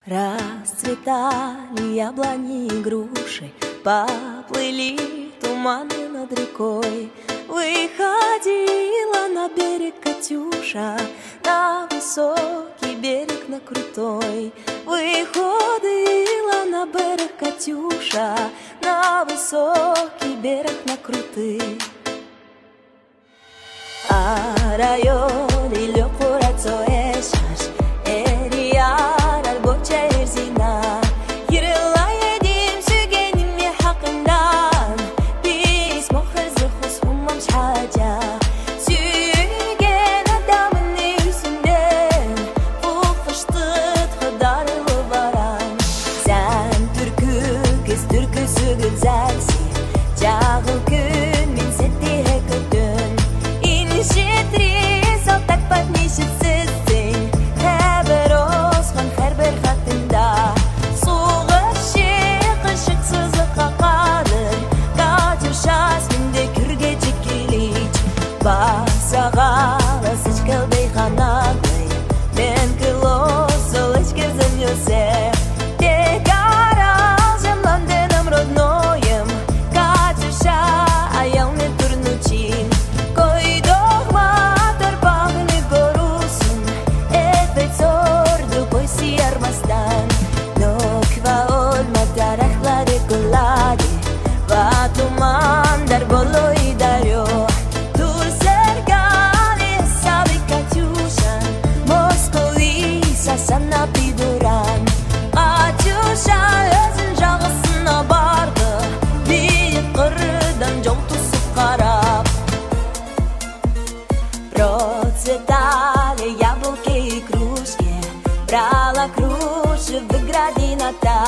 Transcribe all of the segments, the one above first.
Расцветали яблони и груши, поплыли туманы над рекой. Выходила на берег Катюша, на высокий берег, на крутой. Выходила на берег Катюша, на высокий берег, на крутый. А район или курацо эшаш, эрияр альбоча эрзина. Ерла едим сюгеним ми хакындан, бис мохер зухус хумам шхаджа. Сюген адамын үсүнден, кулфыштыт хыдарылы баран. Сен түркү кыз түркүсү гүлзелсин, жагыл күн мен сеттиhe көтөн. Басағалы сычкылдай қанатый, мен кылосыл ичкізім ёсе. Тек арал жемланденым родноем, Катюша, аял мен турнучин. Койдох матор пағыны горусун, эфет сорду койси армастан. Но ква олмата рахладе куладе, ва тумандар болой дарё. Sana piduran Катюша өзін жағысына барды, биік қырдан жол тусып қарап. Процветали яблоки и кружки, брала кружи в градината.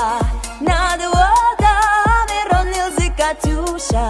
Над водами ронился Катюша.